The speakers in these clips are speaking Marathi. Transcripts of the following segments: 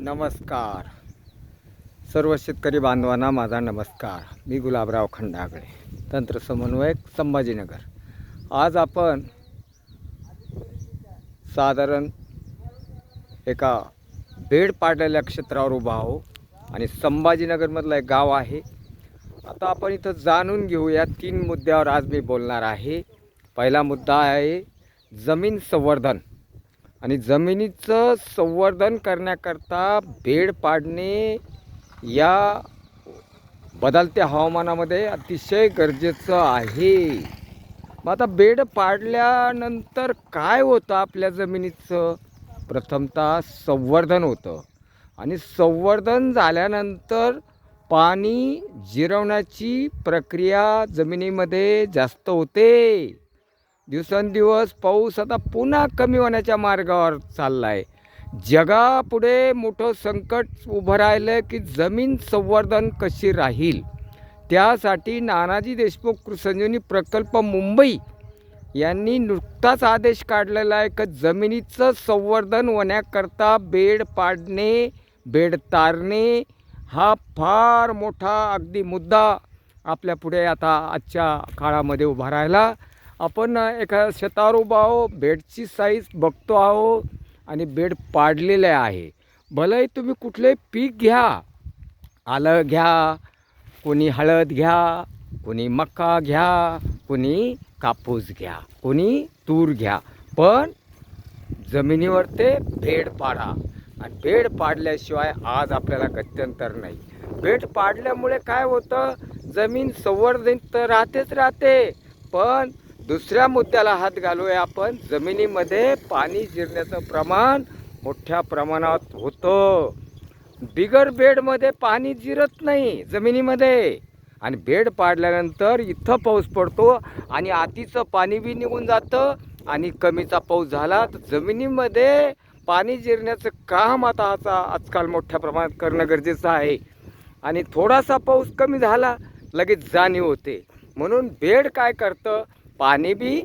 नमस्कार. सर्व शेतकरी बांधवांना माझा नमस्कार. मी गुलाबराव खंडागळे, तंत्र समन्वयक, संभाजीनगर. आज आपण साधारण एका बेड पाडलेल्या क्षेत्रावर उभा आहो आणि संभाजीनगरमधलं एक गाव आहे. आता आपण इथं जाणून घेऊया 3 मुद्द्यावर आज मी बोलणार आहे. पहिला मुद्दा आहे जमीन संवर्धन. आणि जमिनीचं संवर्धन करण्याकरता बेड पाडणे या बदलत्या हवामानामध्ये अतिशय गरजेचं आहे. मग आता बेड पाडल्यानंतर काय होतं आपल्या जमिनीचं? प्रथमतः संवर्धन होतं आणि संवर्धन झाल्यानंतर पाणी जिरवण्याची प्रक्रिया जमिनीमध्ये जास्त होते. दिवसेंदिवस पाऊस आता पुन्हा कमी होण्याच्या मार्गावर चालला आहे. जगापुढे मोठं संकट उभं राहिलं की जमीन संवर्धन कशी राहील. त्यासाठी नानाजी देशमुख कृषी संजीवनी प्रकल्प मुंबई यांनी नुकताच आदेश काढलेला आहे की जमिनीचं संवर्धन होण्याकरता बेड पाडणे, बेड तारणे हा फार मोठा अगदी मुद्दा आपल्यापुढे आता आजच्या काळामध्ये उभा राहिला. आपण एका शेतावर उभा आहो, बेडची साईज बघतो आहो आणि बेड पाडलेले आहे. भलेही तुम्ही कुठले पीक घ्या, आलं घ्या, कोणी हळद घ्या, कोणी मका घ्या, कोणी कापूस घ्या, कोणी तूर घ्या, पण जमिनीवर ते बेड पाडा. आणि बेड पाडल्याशिवाय आज आपल्याला गत्यंतर नाही. बेड पाडल्यामुळे काय होतं, जमीन संवर्धित तर राहते, पण दुसऱ्या मुद्द्याला हात घालूया आपण. जमिनीमध्ये पाणी जिरण्याचं प्रमाण मोठ्या प्रमाणात होतं. बिगर बेडमध्ये पाणी जिरत नाही जमिनीमध्ये. आणि बेड पाडल्यानंतर इथं पाऊस पडतो आणि आतीचं पाणी बी निघून जातं आणि कमीचा पाऊस झाला तर जमिनीमध्ये पाणी जिरण्याचं काम आता आजकाल मोठ्या प्रमाणात करणं गरजेचं आहे. आणि थोडासा पाऊस कमी झाला लगेच जाणीव होते. म्हणून बेड काय करतं, पाणी बी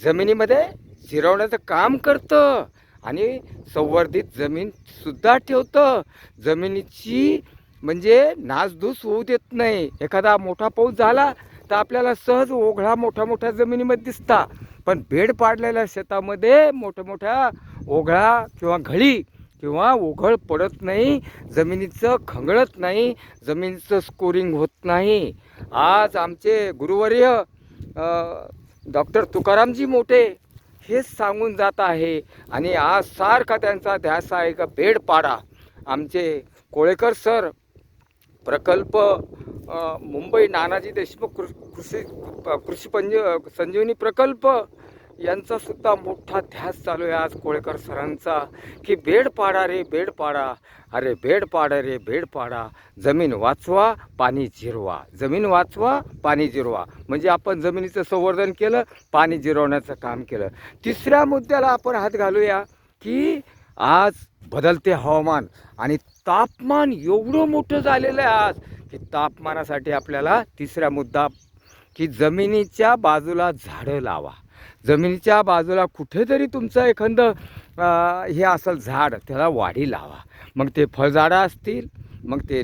जमिनीमध्ये जिरवण्याचं काम करतं आणि संवर्धित जमीनसुद्धा ठेवतं. जमिनीची म्हणजे नासधूस होऊ देत नाही. एखादा मोठा पाऊस झाला तर आपल्याला सहज ओघळा मोठ्या जमिनीमध्ये दिसता, पण बेड पाडलेल्या शेतामध्ये मोठ्या ओघळा किंवा घळी किंवा ओघळ पडत नाही, जमिनीचं खंगळत नाही, जमिनीचं स्कोरिंग होत नाही. आज आमचे गुरुवर्य डॉक्टर तुकारामजी मोठे हेच सांगून जात आहे आणि आज सारखा त्यांचा ध्यास आहे का बेड पाडा. आमचे कोळेकर सर प्रकल्प मुंबई नानाजी देशमुख कृषी संजीवनी प्रकल्प यांचा सुद्धा मोठा ध्यास चालू आहे आज कोळेकर सरांचा की बेड पाडा रे, बेड पाडा. अरे बेड पाडा रे, बेड पाडा. जमीन वाचवा, पाणी जिरवा. जमीन वाचवा, पाणी जिरवा. म्हणजे आपण जमिनीचं संवर्धन केलं, पाणी जिरवण्याचं काम केलं. तिसऱ्या मुद्द्याला आपण हात घालूया की आज बदलते हवामान आणि तापमान एवढं मोठं झालेलं आहे आज की तापमानासाठी आपल्याला तिसरा मुद्दा की जमिनीच्या बाजूला झाडं लावा. जमिनीच्या बाजूला कुठेतरी तुमचं एखादं हे असेल झाड, त्याला वाढी लावा. मग ते फळझाडं असतील, मग ते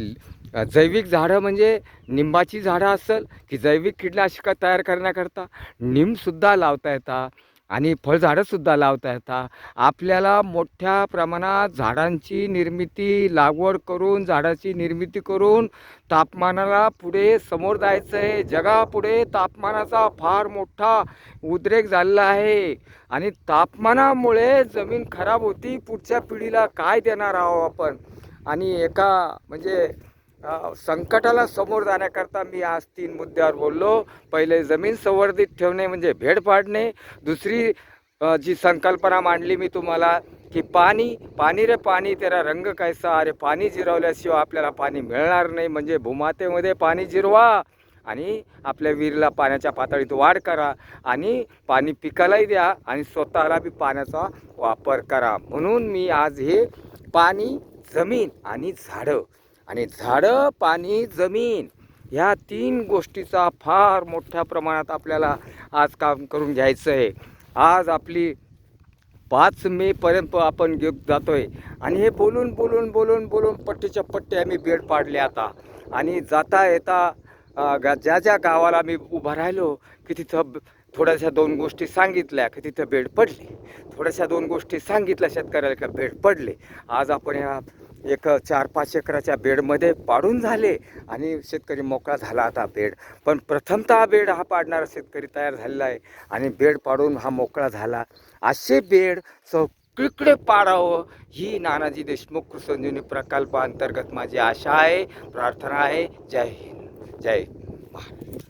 जैविक झाडं म्हणजे निंबाची झाडं असेल की जैविक कीटकनाशकं तयार करण्याकरता निमसुद्धा लावता येतात आणि फळझाडंसुद्धा लावता येतात. आपल्याला मोठ्या प्रमाणात झाडांची निर्मिती, लागवड करून झाडाची निर्मिती करून तापमानाला पुढे समोर जायचं आहे. जगापुढे तापमानाचा फार मोठा उद्रेक झालेला आहे आणि तापमानामुळे जमीन खराब होती. पुढच्या पिढीला काय देणार आहोत आपण. आणि एका म्हणजे संकटाला समोर जाण्याकरता मी आज 3 मुद्द्यावर बोललो. पहिले जमीन संवर्धित ठेवणे म्हणजे बेड पाडणे. दुसरी जी संकल्पना मांडली मी तुम्हाला की पाणी रे पाणी तेरा रंग कैसा. अरे पाणी जिरवल्याशिवाय आपल्याला पाणी मिळणार नाही. म्हणजे भूमातेमध्ये पाणी जिरवा आणि आपल्या विहिरीला पाण्याच्या पातळीत वाढ करा आणि पाणी पिकालाही द्या आणि स्वतःला बी पाण्याचा वापर करा. म्हणून मी आज हे पाणी, जमीन आणि झाडं आणि झाडं, पाणी, जमीन ह्या 3 गोष्टीचा फार मोठ्या प्रमाणात आपल्याला आज काम करून घ्यायचं आहे. आज आपली 5 मे पर्यंत आपण घेत जातोय आणि हे बोलून बोलून बोलून बोलून पट्टीच्या पट्टे आम्ही बेड पाडले आता. आणि जाता येता ज्या ज्या गावाला मी उभा राहिलो की तिथं थोड्याशा 2 गोष्टी सांगितल्या की तिथं बेड पडले, थोड्याशा 2 गोष्टी सांगितल्या शेतकऱ्याला का बेड पडले. आज आपण या एक 4-5 एकराच्या बेडमध्ये पाडून झाले आणि शेतकरी मोकळा झाला आता बेड. पण प्रथमतः बेड हा पाडणारा शेतकरी तयार झालेला आहे आणि बेड पाडून हा मोकळा झाला. असे बेड सगळीकडे पाडावं ही नानाजी देशमुख कृषीसंजीवनी प्रकल्पाअंतर्गत माझी आशा आहे, प्रार्थना आहे. जय हिंद, जय महाराष्ट्र.